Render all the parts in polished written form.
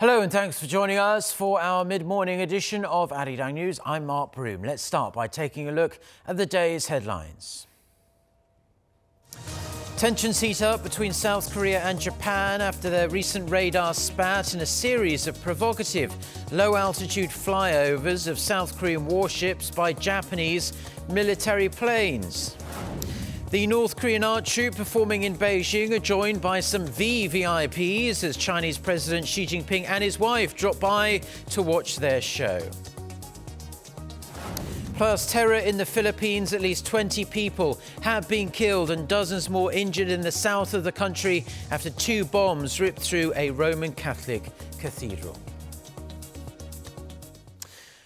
Hello and thanks for joining us for our mid-morning edition of Arirang News. I'm Mark Broom. Let's start by taking a look at the day's headlines. Tensions heat up between South Korea and Japan after their recent radar spat in a series of provocative low-altitude flyovers of South Korean warships by Japanese military planes. The North Korean art troupe performing in Beijing are joined by some VVIPs as Chinese President Xi Jinping and his wife drop by to watch their show. Plus, terror in the Philippines. At least 20 people have been killed and dozens more injured in the south of the country after two bombs ripped through a Roman Catholic cathedral.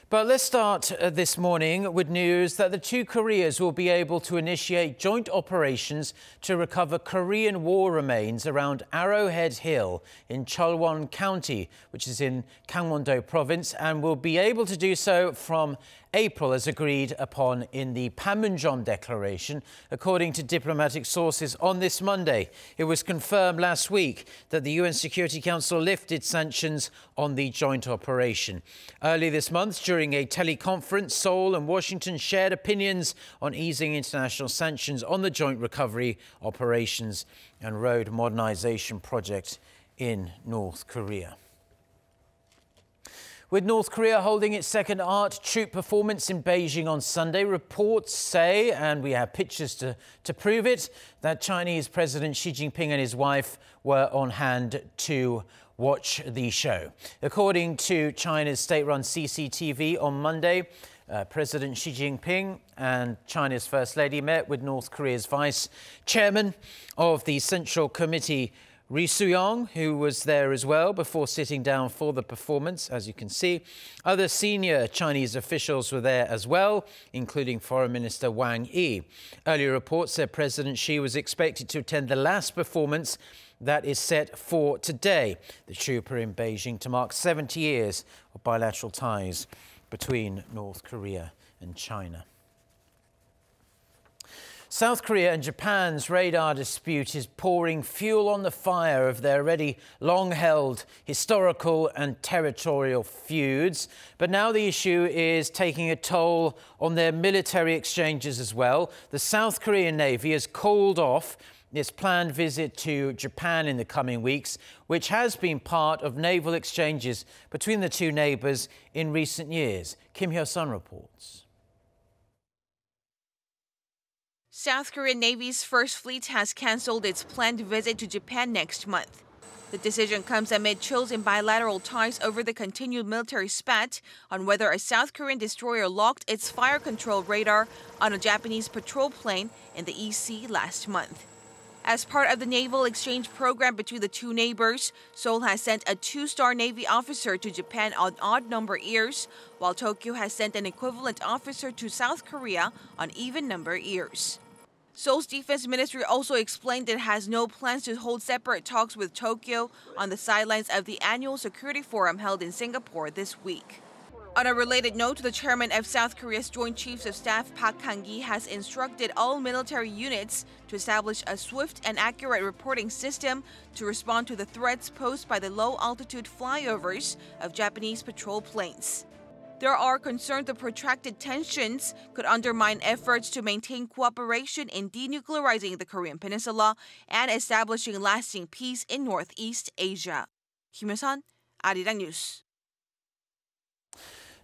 But let's start this morning with news that the two Koreas will be able to initiate joint operations to recover Korean War remains around Arrowhead Hill in Cheolwon County, which is in Gangwon-do Province, and will be able to do so from April, as agreed upon in the Panmunjom Declaration, according to diplomatic sources on this Monday. It was confirmed last week that the UN Security Council lifted sanctions on the joint operation. Early this month, during a teleconference, Seoul and Washington shared opinions on easing international sanctions on the joint recovery operations and road modernization project in North Korea. With North Korea holding its second art troupe performance in Beijing on Sunday, reports say, and we have pictures to prove it, that Chinese President Xi Jinping and his wife were on hand to watch the show. According to China's state-run CCTV on Monday, President Xi Jinping and China's First Lady met with North Korea's Vice Chairman of the Central Committee, Ri Soo-young, who was there as well before sitting down for the performance, as you can see. Other senior Chinese officials were there as well, including Foreign Minister Wang Yi. Earlier reports said President Xi was expected to attend the last performance that is set for today. The troupe are in Beijing to mark 70 years of bilateral ties between North Korea and China. South Korea and Japan's radar dispute is pouring fuel on the fire of their already long-held historical and territorial feuds. But now the issue is taking a toll on their military exchanges as well. The South Korean Navy has called off its planned visit to Japan in the coming weeks, which has been part of naval exchanges between the two neighbours in recent years. Kim Hyo-sun reports. South Korean Navy's First Fleet has cancelled its planned visit to Japan next month. The decision comes amid chills in bilateral ties over the continued military spat on whether a South Korean destroyer locked its fire control radar on a Japanese patrol plane in the East Sea last month. As part of the naval exchange program between the two neighbors, Seoul has sent a two-star Navy officer to Japan on odd-number years, while Tokyo has sent an equivalent officer to South Korea on even-number years. Seoul's defense ministry also explained it has no plans to hold separate talks with Tokyo on the sidelines of the annual security forum held in Singapore this week. On a related note, the chairman of South Korea's Joint Chiefs of Staff, Park Kang-gi, has instructed all military units to establish a swift and accurate reporting system to respond to the threats posed by the low-altitude flyovers of Japanese patrol planes. There are concerns the protracted tensions could undermine efforts to maintain cooperation in denuclearizing the Korean Peninsula and establishing lasting peace in Northeast Asia. Kim Hyo-sun, Arirang News.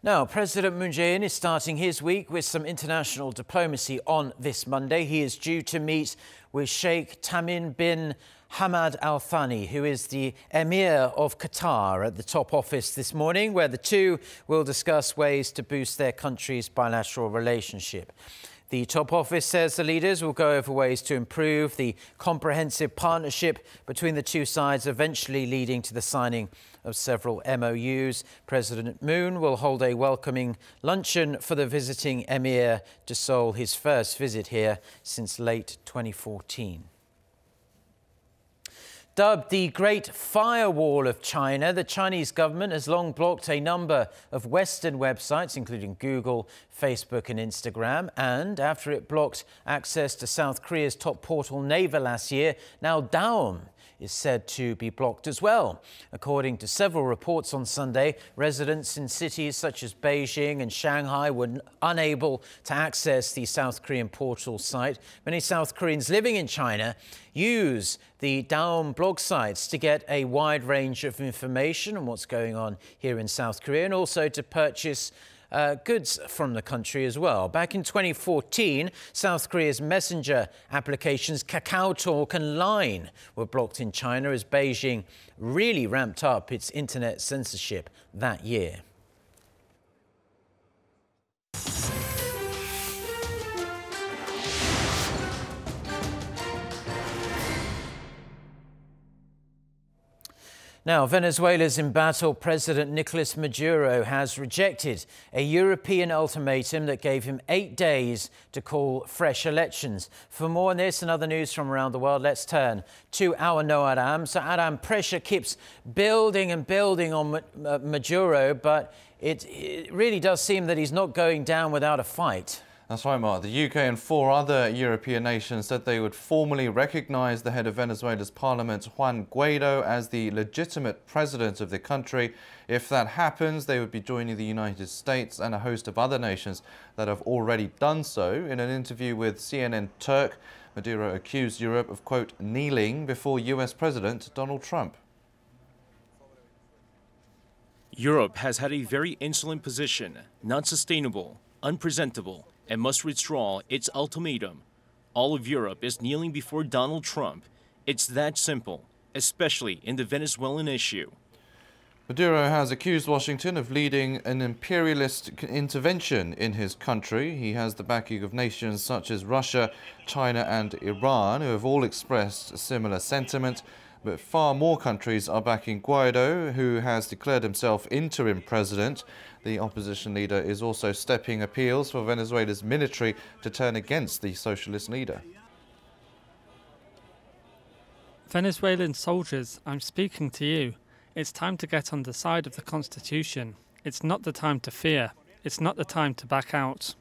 Now, President Moon Jae-in is starting his week with some international diplomacy on this Monday. He is due to meet with Sheikh Tamim bin Hamad Al Thani, who is the Emir of Qatar, at the top office this morning, where the two will discuss ways to boost their country's bilateral relationship. The top office says the leaders will go over ways to improve the comprehensive partnership between the two sides, eventually leading to the signing of several MOUs. President Moon will hold a welcoming luncheon for the visiting Emir to Seoul, his first visit here since late 2014. Dubbed the Great Firewall of China, the Chinese government has long blocked a number of Western websites, including Google, Facebook and Instagram. And after it blocked access to South Korea's top portal Naver last year, now Daum is said to be blocked as well. According to several reports on Sunday, residents in cities such as Beijing and Shanghai were unable to access the South Korean portal site. Many South Koreans living in China use the Daum blog sites to get a wide range of information on what's going on here in South Korea, and also to purchase goods from the country as well. Back in 2014, South Korea's messenger applications KakaoTalk and Line were blocked in China as Beijing really ramped up its internet censorship that year. Now, Venezuela's embattled President Nicolas Maduro has rejected a European ultimatum that gave him 8 days to call fresh elections. For more on this and other news from around the world, let's turn to our Arirang. So, Arirang, pressure keeps building and building on Maduro, but it really does seem that he's not going down without a fight. That's right, Mark. The UK and 4 other European nations said they would formally recognise the head of Venezuela's parliament, Juan Guaido, as the legitimate president of the country. If that happens, they would be joining the United States and a host of other nations that have already done so. In an interview with CNN Turk, Maduro accused Europe of, quote, kneeling before US President Donald Trump. Europe has had a very insolent position, not sustainable, unpresentable, and must withdraw its ultimatum. All of Europe is kneeling before Donald Trump. It's that simple, especially in the Venezuelan issue. Maduro has accused Washington of leading an imperialist intervention in his country. He has the backing of nations such as Russia, China and Iran, who have all expressed similar sentiment. But far more countries are backing Guaido, who has declared himself interim president. The opposition leader is also stepping appeals for Venezuela's military to turn against the socialist leader. Venezuelan soldiers, I'm speaking to you. It's time to get on the side of the Constitution. It's not the time to fear. It's not the time to back out.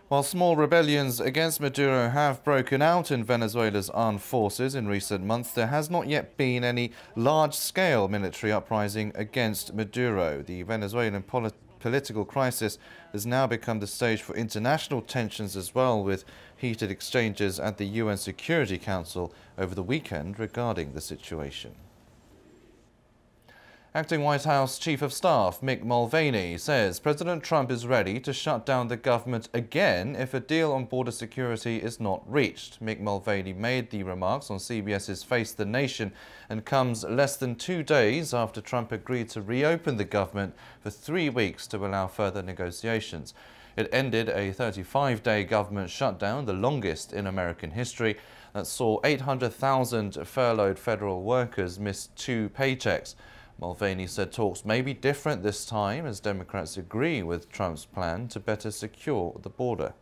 While small rebellions against Maduro have broken out in Venezuela's armed forces in recent months, there has not yet been any large-scale military uprising against Maduro. The Venezuelan political crisis has now become the stage for international tensions as well, with heated exchanges at the UN Security Council over the weekend regarding the situation. Acting White House Chief of Staff Mick Mulvaney says President Trump is ready to shut down the government again if a deal on border security is not reached. Mick Mulvaney made the remarks on CBS's Face the Nation and comes less than 2 days after Trump agreed to reopen the government for 3 weeks to allow further negotiations. It ended a 35-day government shutdown, the longest in American history, that saw 800,000 furloughed federal workers miss 2 paychecks. Mulvaney said talks may be different this time as Democrats agree with Trump's plan to better secure the border.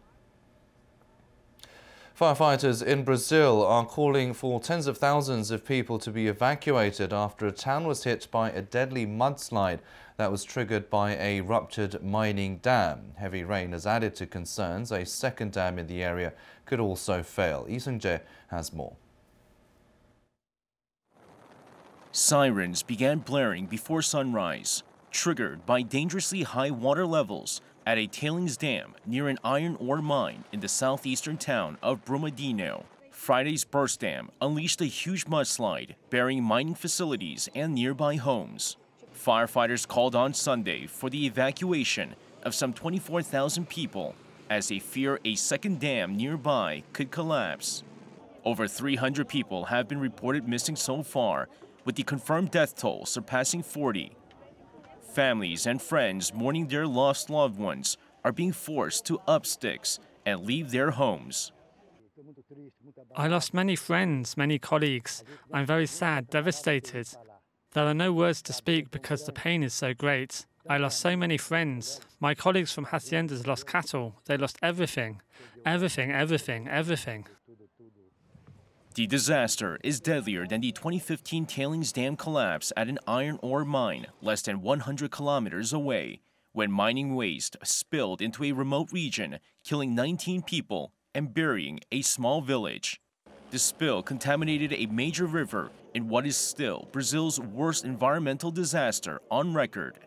Firefighters in Brazil are calling for tens of thousands of people to be evacuated after a town was hit by a deadly mudslide that was triggered by a ruptured mining dam. Heavy rain has added to concerns a second dam in the area could also fail. Lee Seung-jae has more. Sirens began blaring before sunrise, triggered by dangerously high water levels at a tailings dam near an iron ore mine in the southeastern town of Brumadinho. Friday's burst dam unleashed a huge mudslide, burying mining facilities and nearby homes. Firefighters called on Sunday for the evacuation of some 24,000 people as they fear a second dam nearby could collapse. Over 300 people have been reported missing so far, with the confirmed death toll surpassing 40. Families and friends mourning their lost loved ones are being forced to up sticks and leave their homes. I lost many friends, many colleagues. I'm very sad, devastated. There are no words to speak because the pain is so great. I lost so many friends. My colleagues from haciendas lost cattle. They lost everything. Everything, everything, everything. The disaster is deadlier than the 2015 tailings dam collapse at an iron ore mine less than 100 kilometers away, when mining waste spilled into a remote region, killing 19 people and burying a small village. The spill contaminated a major river in what is still Brazil's worst environmental disaster on record.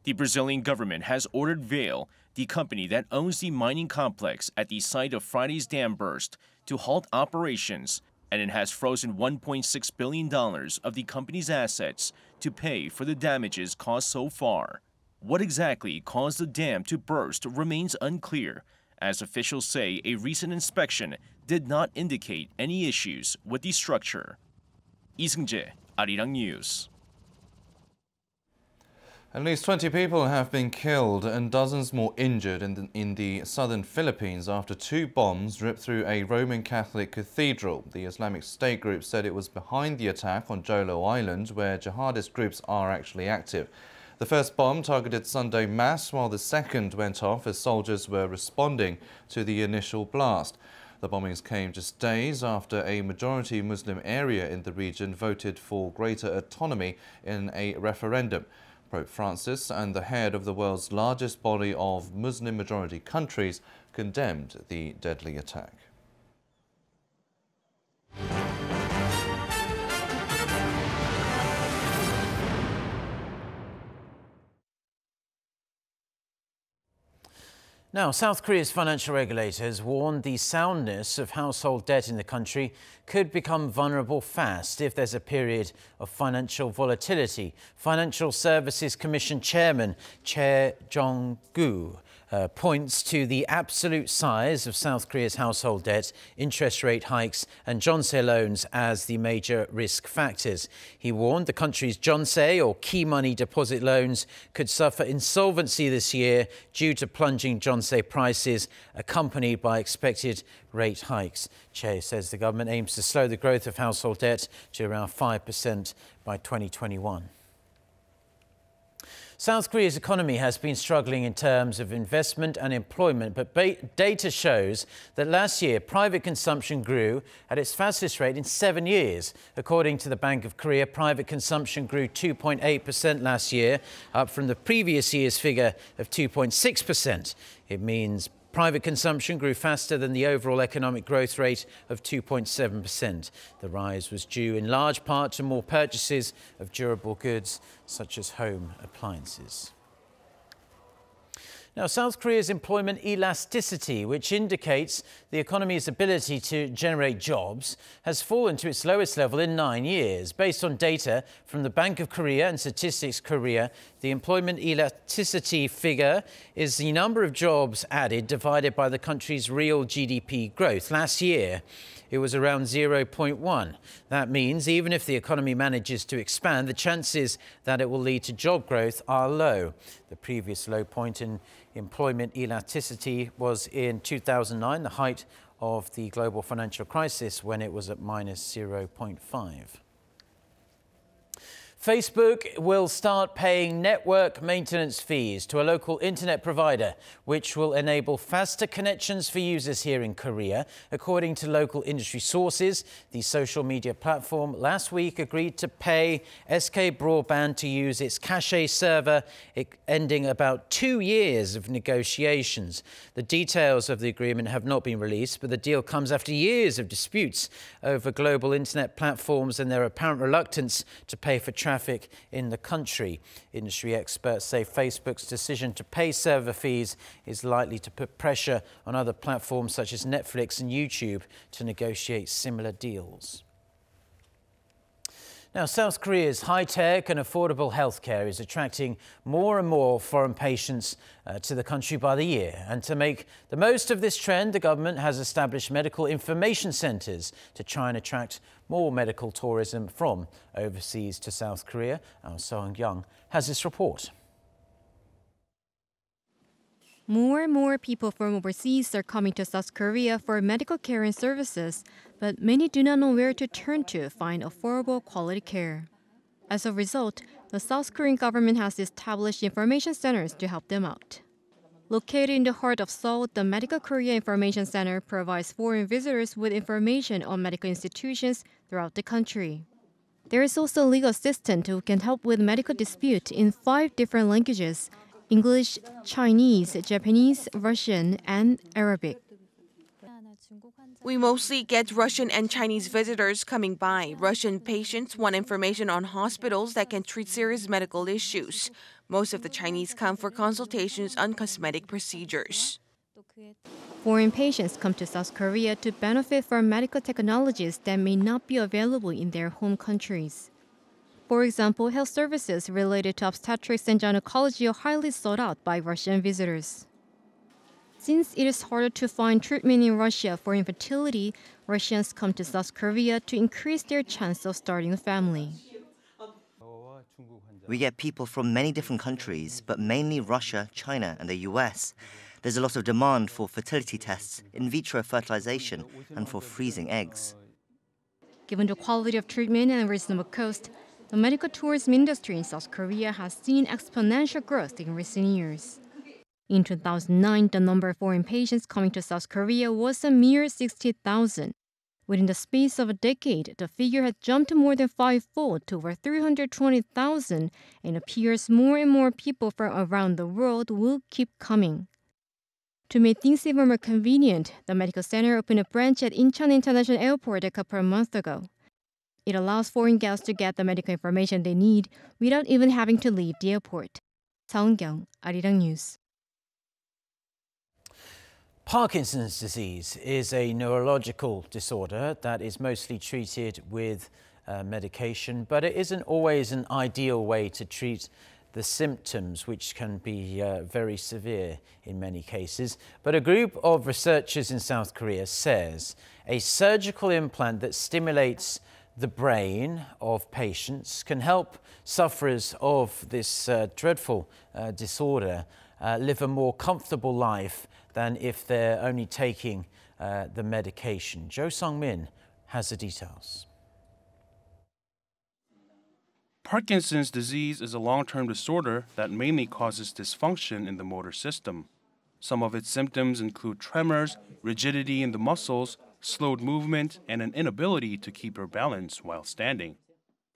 The Brazilian government has ordered Vale, the company that owns the mining complex at the site of Friday's dam burst, to halt operations, and it has frozen $1.6 billion of the company's assets to pay for the damages caused so far. What exactly caused the dam to burst remains unclear, as officials say a recent inspection did not indicate any issues with the structure. Lee Seung-jae, Arirang News. At least 20 people have been killed and dozens more injured in the southern Philippines after 2 bombs ripped through a Roman Catholic cathedral. The Islamic State group said it was behind the attack on Jolo Island, where jihadist groups are actually active. The first bomb targeted Sunday Mass, while the second went off as soldiers were responding to the initial blast. The bombings came just days after a majority Muslim area in the region voted for greater autonomy in a referendum. Pope Francis and the head of the world's largest body of Muslim-majority countries condemned the deadly attack. Now, South Korea's financial regulators warned the soundness of household debt in the country could become vulnerable fast if there's a period of financial volatility. Financial Services Commission Chairman Chae Jong-gu points to the absolute size of South Korea's household debt, interest rate hikes and jeonse loans as the major risk factors. He warned the country's jeonse, or key money deposit loans, could suffer insolvency this year due to plunging jeonse prices accompanied by expected rate hikes. Chae says the government aims to slow the growth of household debt to around 5% by 2021. South Korea's economy has been struggling in terms of investment and employment, but data shows that last year private consumption grew at its fastest rate in 7 years. According to the Bank of Korea, private consumption grew 2.8% last year, up from the previous year's figure of 2.6%. It means private consumption grew faster than the overall economic growth rate of 2.7%. The rise was due in large part to more purchases of durable goods such as home appliances. Now, South Korea's employment elasticity, which indicates the economy's ability to generate jobs, has fallen to its lowest level in 9 years. Based on data from the Bank of Korea and Statistics Korea, the employment elasticity figure is the number of jobs added divided by the country's real GDP growth. Last year, it was around 0.1. That means even if the economy manages to expand, the chances that it will lead to job growth are low. The previous low point in employment elasticity was in 2009, the height of the global financial crisis, when it was at minus 0.5. Facebook will start paying network maintenance fees to a local internet provider, which will enable faster connections for users here in Korea. According to local industry sources, the social media platform last week agreed to pay SK Broadband to use its cache server, ending about 2 years of negotiations. The details of the agreement have not been released, but the deal comes after years of disputes over global internet platforms and their apparent reluctance to pay for traffic in the country. Industry experts say Facebook's decision to pay server fees is likely to put pressure on other platforms such as Netflix and YouTube to negotiate similar deals. Now, South Korea's high-tech and affordable healthcare is attracting more and more foreign patients to the country by the year. And to make the most of this trend, the government has established medical information centres to try and attract more medical tourism from overseas to South Korea. Our Seong-young has this report. More and more people from overseas are coming to South Korea for medical care and services, but many do not know where to turn to find affordable quality care. As a result, the South Korean government has established information centers to help them out. Located in the heart of Seoul, the Medical Korea Information Center provides foreign visitors with information on medical institutions throughout the country. There is also a legal assistant who can help with medical dispute in 5 different languages: English, Chinese, Japanese, Russian, and Arabic. We mostly get Russian and Chinese visitors coming by. Russian patients want information on hospitals that can treat serious medical issues. Most of the Chinese come for consultations on cosmetic procedures. Foreign patients come to South Korea to benefit from medical technologies that may not be available in their home countries. For example, health services related to obstetrics and gynecology are highly sought out by Russian visitors. Since it is harder to find treatment in Russia for infertility, Russians come to South Korea to increase their chance of starting a family. We get people from many different countries, but mainly Russia, China, and the US. There's a lot of demand for fertility tests, in vitro fertilization, and for freezing eggs. Given the quality of treatment and reasonable cost, the medical tourism industry in South Korea has seen exponential growth in recent years. In 2009, the number of foreign patients coming to South Korea was a mere 60,000. Within the space of a decade, the figure had jumped more than 5-fold to over 320,000, and appears more and more people from around the world will keep coming. To make things even more convenient, the medical center opened a branch at Incheon International Airport a couple of months ago. It allows foreign guests to get the medical information they need without even having to leave the airport. Seung-kyung, Arirang News. Parkinson's disease is a neurological disorder that is mostly treated with medication, but it isn't always an ideal way to treat the symptoms, which can be very severe in many cases. But a group of researchers in South Korea says a surgical implant that stimulates the brain of patients can help sufferers of this dreadful disorder live a more comfortable life than if they're only taking the medication. Jo Sung-min has the details. Parkinson's disease is a long-term disorder that mainly causes dysfunction in the motor system. Some of its symptoms include tremors, rigidity in the muscles, slowed movement, and an inability to keep your balance while standing.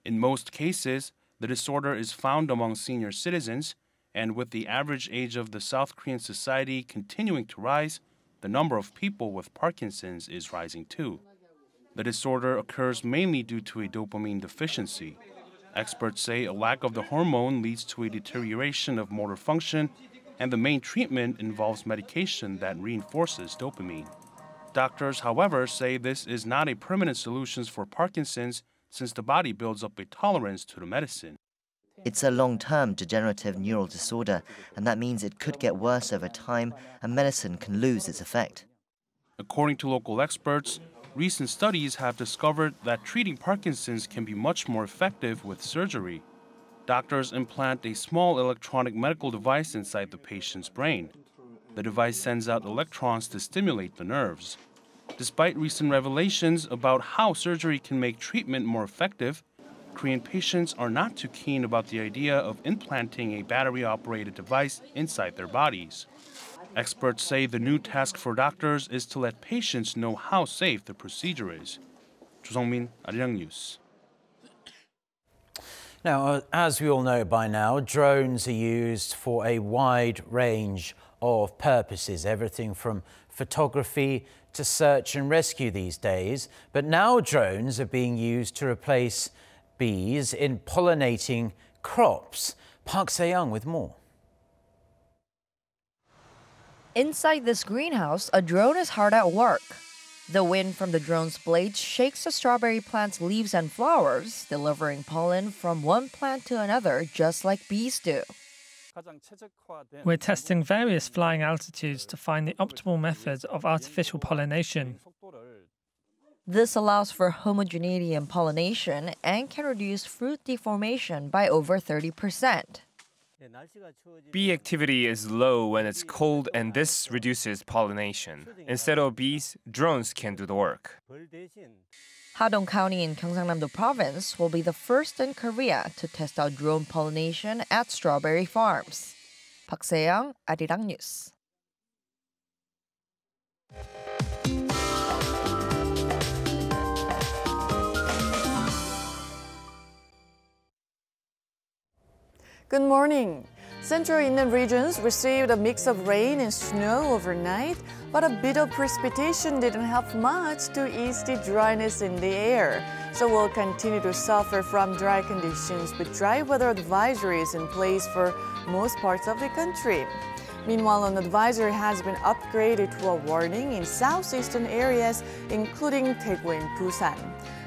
In most cases, the disorder is found among senior citizens, and with the average age of the South Korean society continuing to rise, the number of people with Parkinson's is rising too. The disorder occurs mainly due to a dopamine deficiency. Experts say a lack of the hormone leads to a deterioration of motor function, and the main treatment involves medication that reinforces dopamine. Doctors, however, say this is not a permanent solution for Parkinson's, since the body builds up a tolerance to the medicine. It's a long-term degenerative neural disorder, and that means it could get worse over time, and medicine can lose its effect. According to local experts, recent studies have discovered that treating Parkinson's can be much more effective with surgery. Doctors implant a small electronic medical device inside the patient's brain. The device sends out electrons to stimulate the nerves. Despite recent revelations about how surgery can make treatment more effective, Korean patients are not too keen about the idea of implanting a battery-operated device inside their bodies. Experts say the new task for doctors is to let patients know how safe the procedure is. Jo Sung-min, Arirang News. Now, as we all know by now, drones are used for a wide range of purposes, everything from photography to search and rescue these days. But now drones are being used to replace bees in pollinating crops. Park Se-young with more. Inside this greenhouse, a drone is hard at work. The wind from the drone's blades shakes the strawberry plant's leaves and flowers, delivering pollen from one plant to another, just like bees do. We're testing various flying altitudes to find the optimal method of artificial pollination. This allows for homogeneity in pollination and can reduce fruit deformation by over 30%. Bee activity is low when it's cold, and this reduces pollination. Instead of bees, drones can do the work. Hadong County in Gyeongsangnam-do Province will be the first in Korea to test out drone pollination at strawberry farms. Park Se-young, Arirang News. Good morning. Central Indian regions received a mix of rain and snow overnight, but a bit of precipitation didn't help much to ease the dryness in the air. So we'll continue to suffer from dry conditions with dry weather advisories in place for most parts of the country. Meanwhile, an advisory has been upgraded to a warning in southeastern areas, including Daegu and Busan.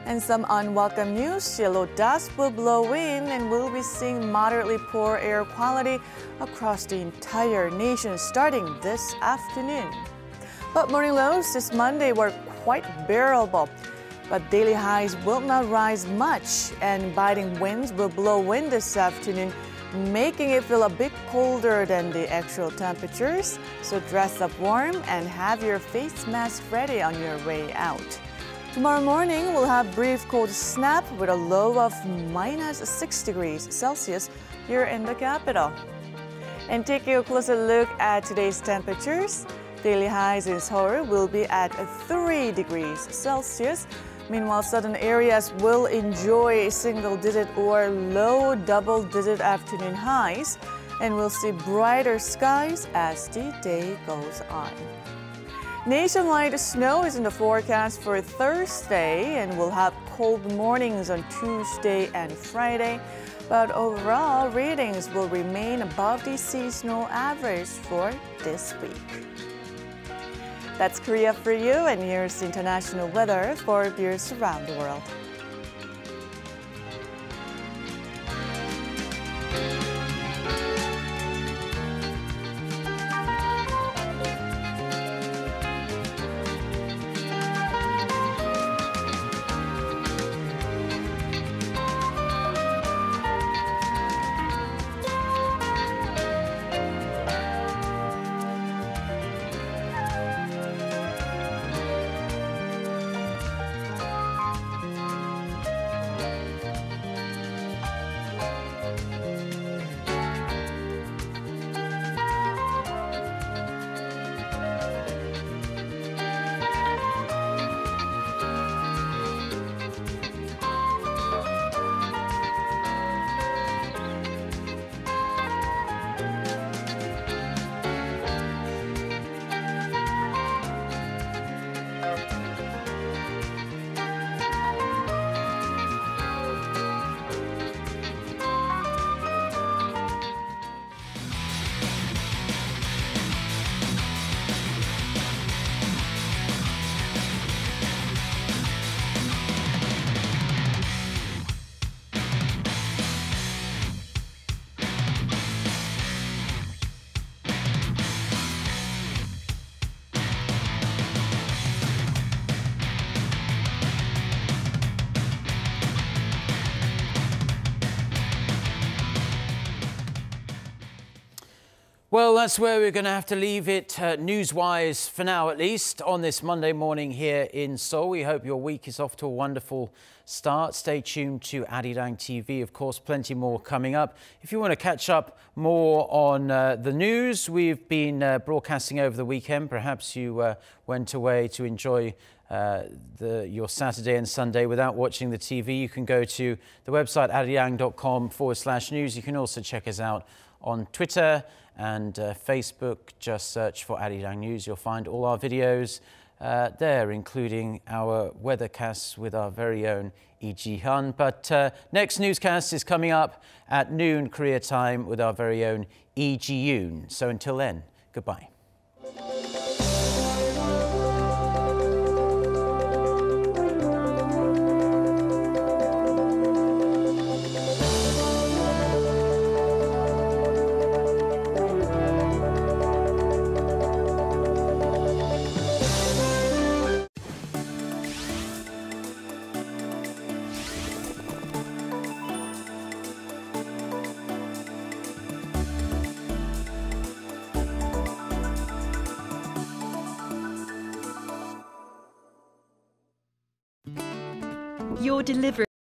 And some unwelcome news, yellow dust will blow in and we'll be seeing moderately poor air quality across the entire nation starting this afternoon. But morning lows this Monday were quite bearable, but daily highs will not rise much and biting winds will blow in this afternoon, making it feel a bit colder than the actual temperatures. So dress up warm and have your face mask ready on your way out. Tomorrow morning, we'll have brief cold snap with a low of -6 degrees Celsius here in the capital. And taking a closer look at today's temperatures, daily highs in Seoul will be at 3 degrees Celsius. Meanwhile, southern areas will enjoy single-digit or low double-digit afternoon highs, and we'll see brighter skies as the day goes on. Nationwide snow is in the forecast for Thursday, and we'll have cold mornings on Tuesday and Friday. But overall, readings will remain above the seasonal average for this week. That's Korea for you, and here's international weather for viewers around the world. Well, that's where we're going to have to leave it news-wise for now, at least, on this Monday morning here in Seoul. We hope your week is off to a wonderful start. Stay tuned to Arirang TV. Of course, plenty more coming up. If you want to catch up more on the news we've been broadcasting over the weekend, perhaps you went away to enjoy your Saturday and Sunday without watching the TV, you can go to the website arirang.com/news. You can also check us out on Twitter and Facebook. Just search for Arirang News. You'll find all our videos there, including our weathercasts with our very own Jaein. But next newscast is coming up at noon Korea time with our very own Jaein. So until then, goodbye. Your delivery.